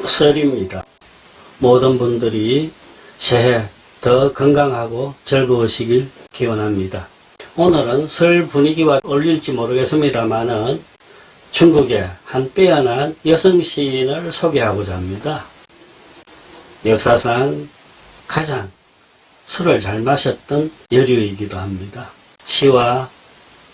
설입니다. 모든 분들이 새해 더 건강하고 즐거우시길 기원합니다. 오늘은 설 분위기와 어울릴지 모르겠습니다만은 중국의 한 빼어난 여성 시인을 소개하고자 합니다. 역사상 가장 술을 잘 마셨던 여류이기도 합니다. 시와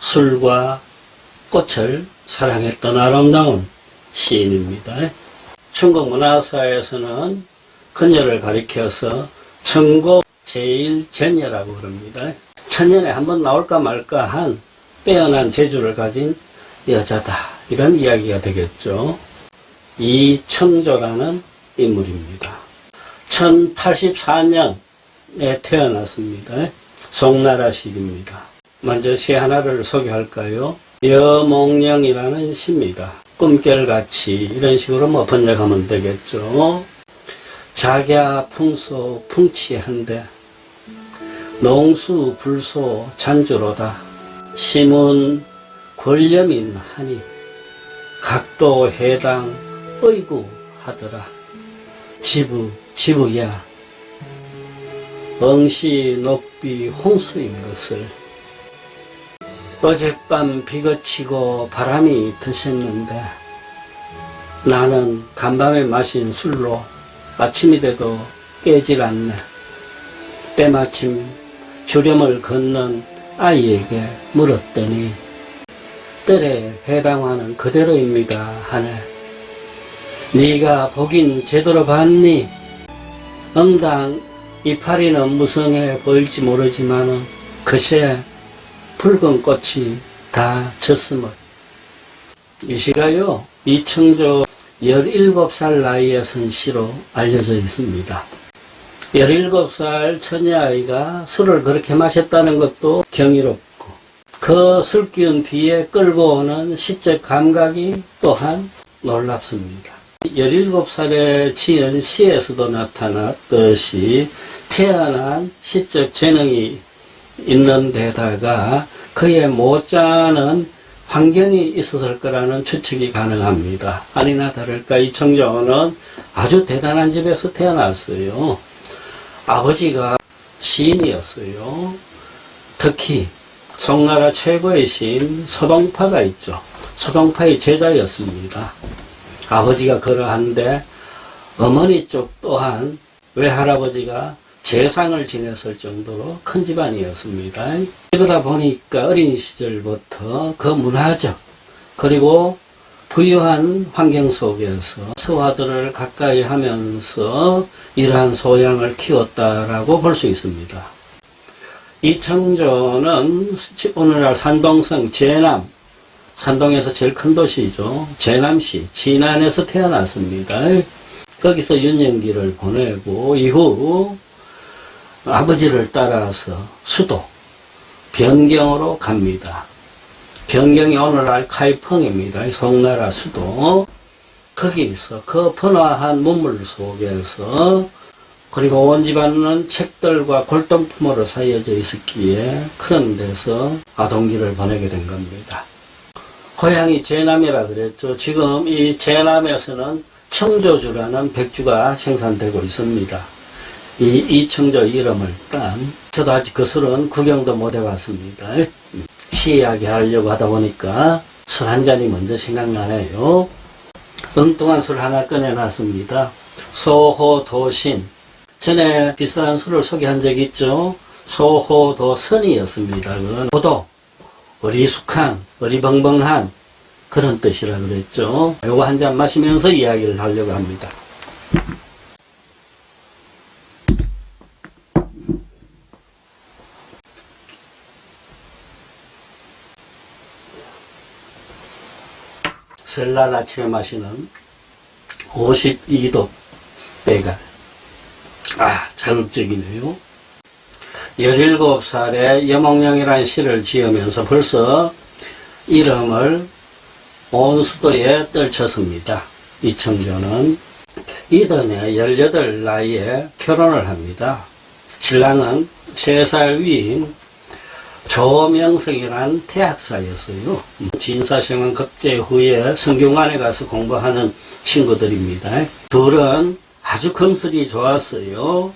술과 꽃을 사랑했던 아름다운 시인입니다. 중국 문화사에서는 그녀를 가리켜서 천고 제일전녀라고 그럽니다. 천년에 한 번 나올까 말까 한 빼어난 재주를 가진 여자다, 이런 이야기가 되겠죠. 이청조라는 인물입니다. 1084년에 태어났습니다. 송나라식입니다. 먼저 시 하나를 소개할까요? 여몽령이라는 시입니다. 꿈결같이, 이런 식으로 번역하면 되겠죠. 작야 풍소 풍치한데 농수 불소 잔주로다. 심은 권념인 하니 각도 해당 어이구 하더라. 지부야 엉시 녹비 홍수인 것을. 어젯밤 비가 치고 바람이 드셨는데 나는 간밤에 마신 술로 아침이 돼도 깨질 않네. 때마침 주름을 걷는 아이에게 물었더니 뜰에 해당하는 그대로입니다 하네. 네가 보긴 제대로 봤니? 응당 이파리는 무성해 보일지 모르지만은 그새 붉은 꽃이 다 졌음을. 이 시가요, 이청조 17살 나이에 쓴 시로 알려져 있습니다. 17살 처녀아이가 술을 그렇게 마셨다는 것도 경이롭고, 그 술 기운 뒤에 끌고 오는 시적 감각이 또한 놀랍습니다. 17살에 지은 시에서도 나타났듯이 태어난 시적 재능이 있는 데다가 그의 못지않은 환경이 있었을 거라는 추측이 가능합니다. 아니나 다를까 이청조는 아주 대단한 집에서 태어났어요. 아버지가 시인이었어요. 특히 송나라 최고의 시인 소동파가 있죠. 소동파의 제자였습니다. 아버지가 그러한데 어머니 쪽 또한 외할아버지가 재상을 지냈을 정도로 큰 집안이었습니다. 그러다 보니까 어린 시절부터 그 문화적 그리고 부유한 환경 속에서 서화들을 가까이 하면서 이러한 소양을 키웠다라고 볼 수 있습니다. 이청조는 오늘날 산동성 제남, 산동에서 제일 큰 도시죠. 제남시 진안에서 태어났습니다. 거기서 유년기를 보내고 이후 아버지를 따라서 수도 변경으로 갑니다. 변경이 오늘날 카이펑입니다. 송나라 수도. 거기서 그 번화한 문물 속에서 그리고 온 집안은 책들과 골동품으로 쌓여져 있었기에 그런 데서 아동기를 보내게 된 겁니다. 고향이 제남이라 그랬죠. 지금 이 제남에서는 청조주라는 백주가 생산되고 있습니다. 이 이청조 이름을 딴, 저도 아직 그 술은 구경도 못 해봤습니다. 시 이야기 하려고 하다 보니까 술 한 잔이 먼저 생각나네요. 엉뚱한 술 하나 꺼내놨습니다. 소호도신. 전에 비슷한 술을 소개한 적 있죠. 소호도선이었습니다. 그건 도도, 어리숙한, 어리벙벙한 그런 뜻이라 그랬죠. 요거 한 잔 마시면서 이야기를 하려고 합니다. 설날 아침에 마시는 52도 빼갈. 자극적이네요. 17살에 여몽령이라는 시를 지으면서 벌써 이름을 온 수도에 떨쳤습니다. 이청조는 이듬해 18 나이에 결혼을 합니다. 신랑은 3살 위인 조명성이라는 대학사였어요. 진사생은 급제 후에 성균관에 가서 공부하는 친구들입니다. 둘은 아주 금슬이 좋았어요.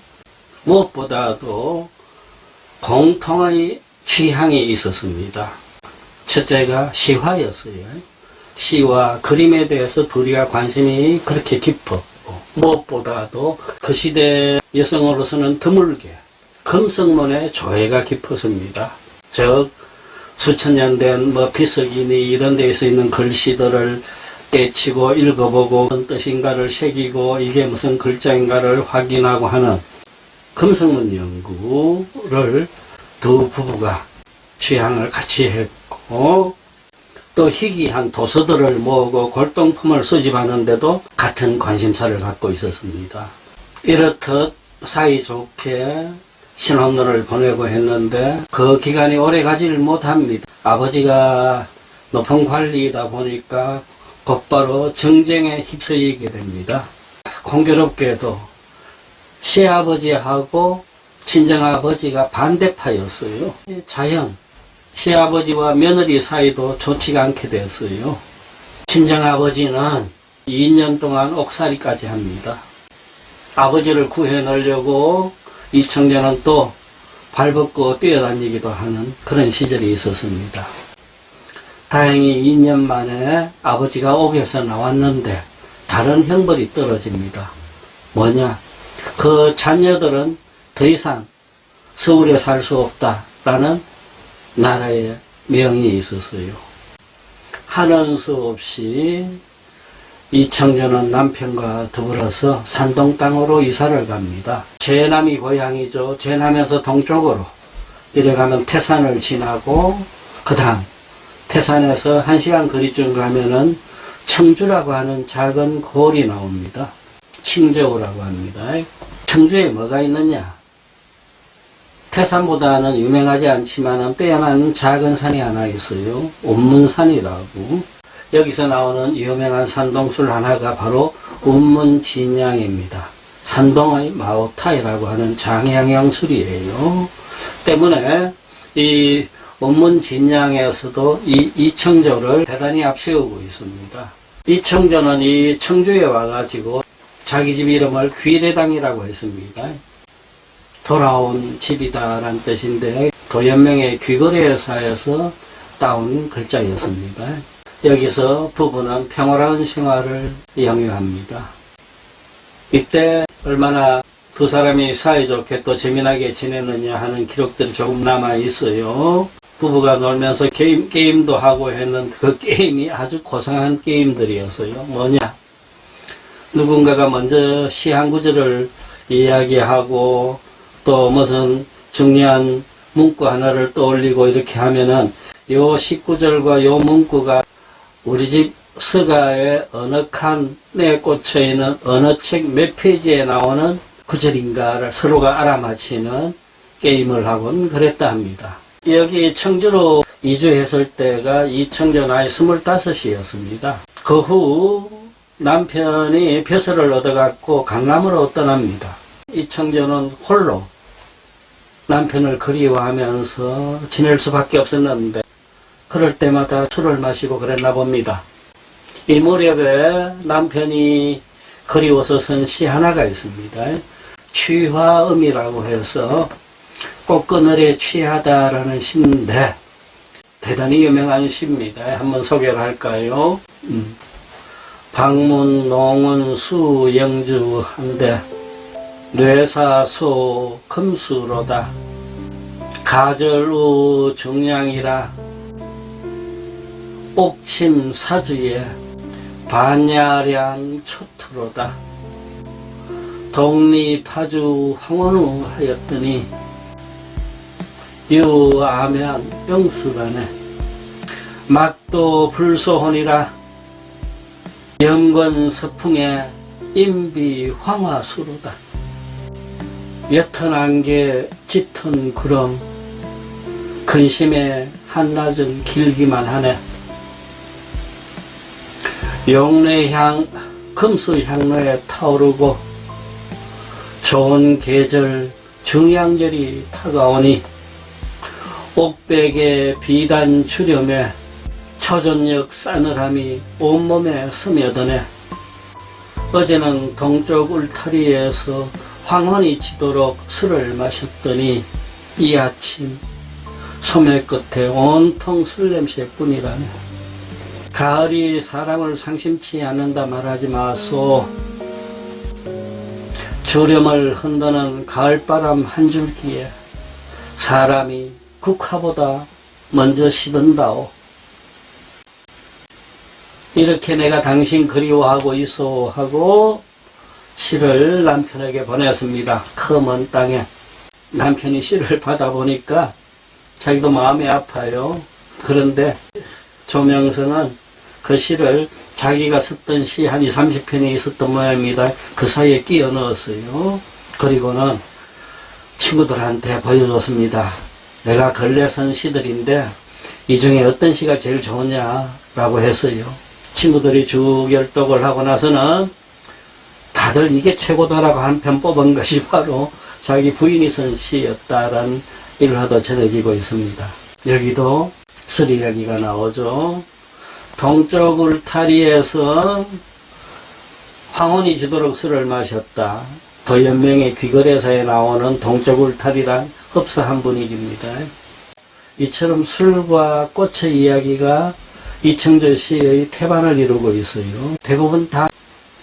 무엇보다도 공통의 취향이 있었습니다. 첫째가 시화였어요. 시와 그림에 대해서 둘이가 관심이 그렇게 깊었고, 무엇보다도 그 시대 여성으로서는 드물게 금성문에 조예가 깊었습니다. 즉 수천 년 된 비석이니 이런 데에서 있는 글씨들을 떼치고 읽어보고 무슨 뜻인가를 새기고 이게 무슨 글자인가를 확인하고 하는 금성문 연구를 두 부부가 취향을 같이 했고, 또 희귀한 도서들을 모으고 골동품을 수집하는데도 같은 관심사를 갖고 있었습니다. 이렇듯 사이좋게 신혼년을 보내고 했는데 그 기간이 오래 가지를 못합니다. 아버지가 높은 관리이다 보니까 곧바로 정쟁에 휩쓸리게 됩니다. 공교롭게도 시아버지하고 친정아버지가 반대파였어요. 자연 시아버지와 며느리 사이도 좋지가 않게 됐어요. 친정아버지는 2년 동안 옥살이까지 합니다. 아버지를 구해내려고 이 청년은 또 발벗고 뛰어다니기도 하는 그런 시절이 있었습니다. 다행히 2년 만에 아버지가 옥에서 나왔는데 다른 형벌이 떨어집니다. 뭐냐? 그 자녀들은 더 이상 서울에 살 수 없다라는 나라의 명이 있었어요. 하는 수 없이 이 청년은 남편과 더불어서 산동 땅으로 이사를 갑니다. 제남이 고향이죠. 제남에서 동쪽으로 이래가면 태산을 지나고 그 다음 태산에서 1시간 거리쯤 가면은 청주라고 하는 작은 골이 나옵니다. 칭저우라고 합니다. 청주에 뭐가 있느냐? 태산보다는 유명하지 않지만 빼어나는 작은 산이 하나 있어요. 운문산이라고. 여기서 나오는 유명한 산동술 하나가 바로 운문진양입니다. 산동의 마오타이라고 하는 장양형 술이에요. 때문에 이 운문진양에서도 이 이청조를 대단히 앞세우고 있습니다. 이청조는 이 청주에 와가지고 자기 집 이름을 귀례당이라고 했습니다. 돌아온 집이다라는 뜻인데 도연명의 귀거래사에서 따온 글자였습니다. 여기서 부부는 평화로운 생활을 영유합니다. 이때 얼마나 두 사람이 사이좋게 또 재미나게 지내느냐 하는 기록들이 조금 남아 있어요. 부부가 놀면서 게임도 하고 했는데 그 게임이 아주 고상한 게임들이었어요. 뭐냐? 누군가가 먼저 시 한 구절을 이야기하고 또 무슨 중요한 문구 하나를 떠올리고 이렇게 하면은 요 19절과 요 문구가 우리 집 서가의 어느 칸에 꽂혀있는 어느 책 몇 페이지에 나오는 구절인가를 서로가 알아맞히는 게임을 하곤 그랬다 합니다. 여기 청주로 이주했을 때가 이청조 나이 25이었습니다. 그 후 남편이 벼슬을 얻어갖고 강남으로 떠납니다. 이청조는 홀로 남편을 그리워하면서 지낼 수밖에 없었는데 그럴 때마다 술을 마시고 그랬나 봅니다. 이 무렵에 남편이 그리워서 쓴 시 하나가 있습니다. 취화음이라고 해서 꽃그늘에 취하다라는 시인데 대단히 유명한 시입니다. 한번 소개를 할까요? 방문, 농은, 수, 영주 한데 뇌사소 금수로다. 가절우 중량이라 옥침 사주에 반야량 초투로다. 독리파주 황원우 하였더니 유아면 영수간에 막도 불소혼이라 영권 서풍에 임비 황화수로다. 여턴안개 짙은 구름 근심의 한낮은 길기만 하네. 용례향 금수향로에 타오르고 좋은 계절 중양절이 다가오니 옥백의 비단 주렴에 초전력 싸늘함이 온몸에 스며드네. 어제는 동쪽 울타리에서 황혼이 지도록 술을 마셨더니 이 아침 소매 끝에 온통 술 냄새뿐이라네. 가을이 사람을 상심치 않는다 말하지 마소. 주름을 흔드는 가을바람 한 줄기에 사람이 국화보다 먼저 시든다오. 이렇게 내가 당신 그리워하고 있어 하고 시를 남편에게 보냈습니다. 그 먼 땅에. 남편이 시를 받아보니까 자기도 마음이 아파요. 그런데 조명성은 그 시를 자기가 썼던 시 한 20, 30편이 있었던 모양입니다. 그 사이에 끼워 넣었어요. 그리고는 친구들한테 보여줬습니다. 내가 근래 쓴 시들인데 이 중에 어떤 시가 제일 좋으냐라고 했어요. 친구들이 주결독을 하고 나서는 다들 이게 최고다라고 한 편 뽑은 것이 바로 자기 부인이 쓴 시였다라는 일화도 전해지고 있습니다. 여기도 술 이야기가 나오죠. 동쪽 울타리에서 황혼이 지도록 술을 마셨다. 도연명의 귀거래사에 나오는 동쪽 울타리란 흡사한 분위기입니다. 이처럼 술과 꽃의 이야기가 이청조 시의 태반을 이루고 있어요. 대부분 다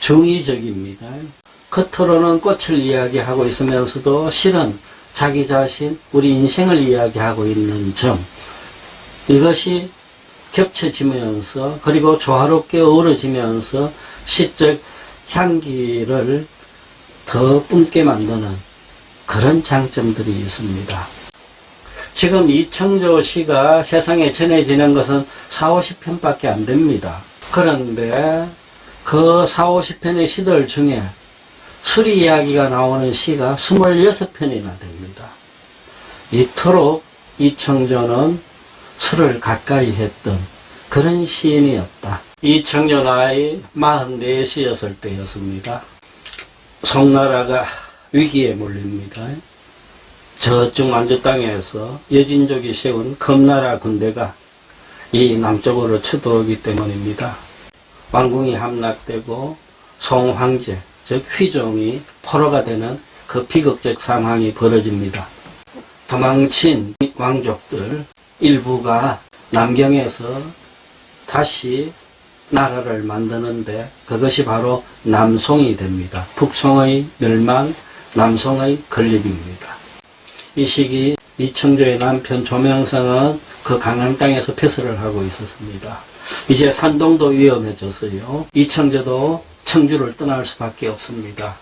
중의적입니다. 겉으로는 꽃을 이야기하고 있으면서도 실은 자기 자신, 우리 인생을 이야기하고 있는 점, 이것이 겹쳐지면서 그리고 조화롭게 어우러지면서 시적 향기를 더 뿜게 만드는 그런 장점들이 있습니다. 지금 이청조 시가 세상에 전해지는 것은 40, 50편밖에 안 됩니다. 그런데 그 40, 50편의 시들 중에 수리 이야기가 나오는 시가 26편이나 됩니다. 이토록 이청조는 술을 가까이 했던 그런 시인이었다. 이청조 나이 44이었을 때였습니다. 송나라가 위기에 몰립니다. 저쪽 만주 땅에서 여진족이 세운 금나라 군대가 이 남쪽으로 쳐들어오기 때문입니다. 왕궁이 함락되고 송황제, 즉 휘종이 포로가 되는 그 비극적 상황이 벌어집니다. 도망친 왕족들 일부가 남경에서 다시 나라를 만드는데 그것이 바로 남송이 됩니다. 북송의 멸망, 남송의 건립입니다. 이 시기 이청조의 남편 조명성은 그 강한 땅에서 폐설을 하고 있었습니다. 이제 산동도 위험해졌어요. 이청조도 청주를 떠날 수밖에 없습니다.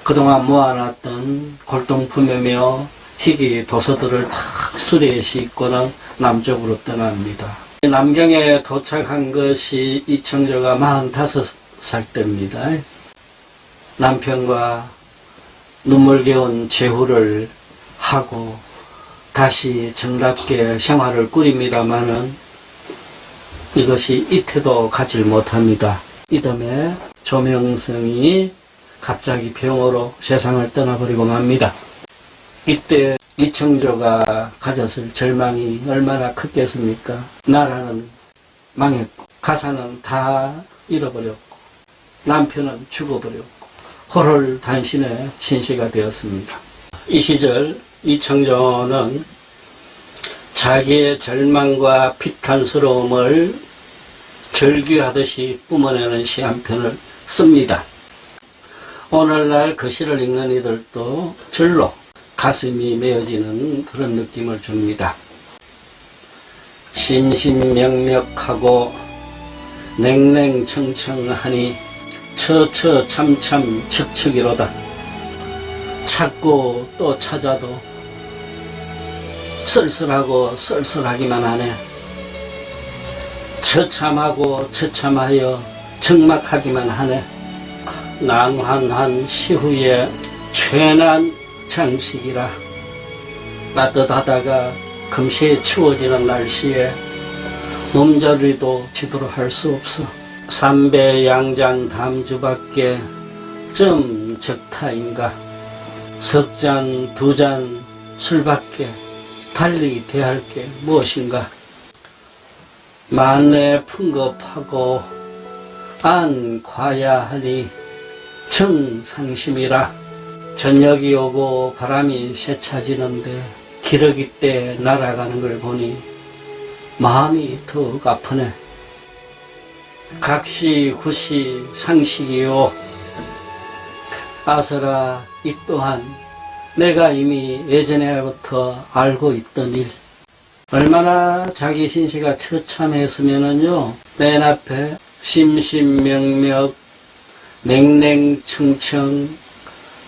그동안 모아놨던 골동품이며 희귀 도서들을 다 수레에 싣고는 남쪽으로 떠납니다. 남경에 도착한 것이 이청조가 45살 때입니다. 남편과 눈물겨운 재혼을 하고 다시 정답게 생활을 꾸립니다마는 이것이 이태도 가질 못합니다. 이듬해 조명성이 갑자기 병으로 세상을 떠나버리고 맙니다. 이때 이청조가 가졌을 절망이 얼마나 컸겠습니까? 나라는 망했고 가사는 다 잃어버렸고 남편은 죽어버렸고 호롤단신의 신세가 되었습니다. 이 시절 이청조는 자기의 절망과 비탄스러움을 절규하듯이 뿜어내는 시 한 편을 씁니다. 오늘날 그 시를 읽는 이들도 절로 가슴이 메어지는 그런 느낌을 줍니다. 심심명명하고 냉랭청청하니 처처참참 척척이로다. 찾고 또 찾아도 쓸쓸하고 쓸쓸하기만 하네. 처참하고 처참하여 적막하기만 하네. 난환한 시후에 최난 장식이라. 따뜻하다가 금세 추워지는 날씨에 몸조리도 제대로 할 수 없어. 삼배 양장 담주밖에 좀 적타인가. 석 잔, 두 잔 술밖에 달리 대할 게 무엇인가? 만내 풍겁하고 안 과야하니 정상심이라. 저녁이 오고 바람이 세차지는데 기러기 때 날아가는 걸 보니 마음이 더욱 아프네. 각시 구시 상식이요. 아서라 이 또한 내가 이미 예전에부터 알고 있던 일. 얼마나 자기 신시가 처참했으면은요, 맨 앞에 심심명명, 냉랭청청,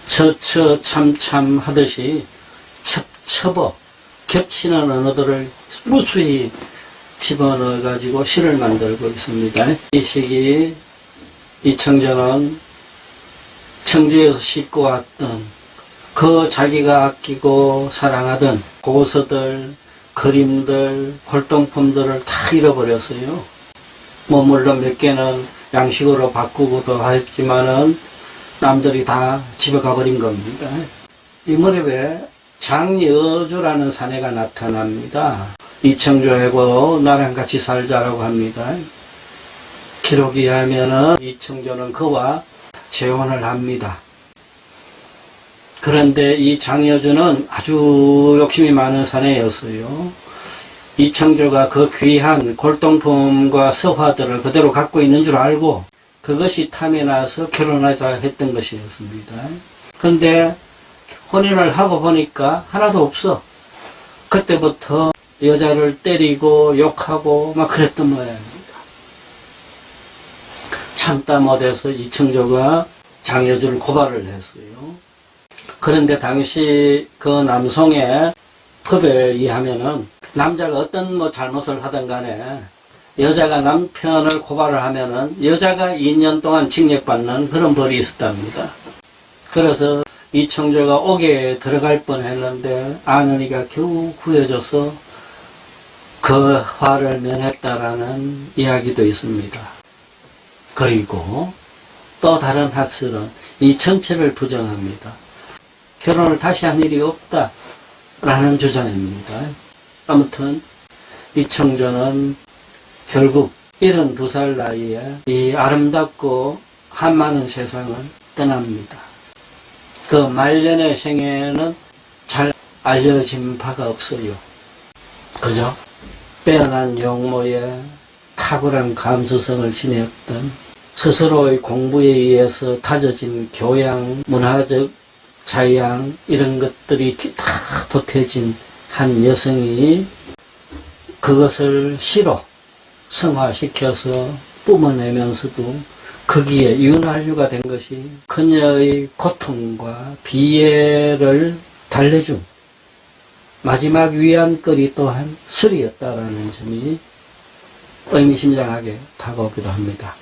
처처참참 하듯이 첩첩어 겹치는 언어들을 무수히 집어넣어가지고 시를 만들고 있습니다. 이 시기 이청조는 청주에서 싣고 왔던 그 자기가 아끼고 사랑하던 고서들, 그림들, 골동품들을 다 잃어버렸어요. 뭐 물론 몇 개는 양식으로 바꾸고도 했지만은 남들이 다 집에 가버린 겁니다. 이 무렵에 장여주라는 사내가 나타납니다. 이청조하고 나랑 같이 살자라고 합니다. 기록에 의하면은 이청조는 그와 재혼을 합니다. 그런데 이 장여주는 아주 욕심이 많은 사내였어요. 이청조가 그 귀한 골동품과 서화들을 그대로 갖고 있는 줄 알고 그것이 탐이 나서 결혼하자 했던 것이었습니다. 그런데 혼인을 하고 보니까 하나도 없어. 그때부터 여자를 때리고 욕하고 막 그랬던 모양입니다. 참다 못해서 이청조가 장여주를 고발을 했어요. 그런데 당시 그 남성의 법에 의하면은 남자가 어떤 뭐 잘못을 하든 간에 여자가 남편을 고발을 하면은 여자가 2년 동안 징역받는 그런 벌이 있었답니다. 그래서 이청조가 옥에 들어갈 뻔 했는데 아는이가 겨우 구해줘서 그 화를 면했다라는 이야기도 있습니다. 그리고 또 다른 학설은 이 전체를 부정합니다. 결혼을 다시 한 일이 없다라는 주장입니다. 아무튼 이청조는 결국 72살 나이에 이 아름답고 한많은 세상을 떠납니다. 그 말년의 생애는 잘 알려진 바가 없어요. 그죠? 빼어난 용모에 탁월한 감수성을 지녔던 스스로의 공부에 의해서 다져진 교양, 문화적 자양 이런 것들이 다 보태진 한 여성이 그것을 시로 성화시켜서 뿜어내면서도 거기에 윤활유가 된 것이 그녀의 고통과 비애를 달래준 마지막 위안거리 또한 술이었다라는 점이 의미심장하게 다가오기도 합니다.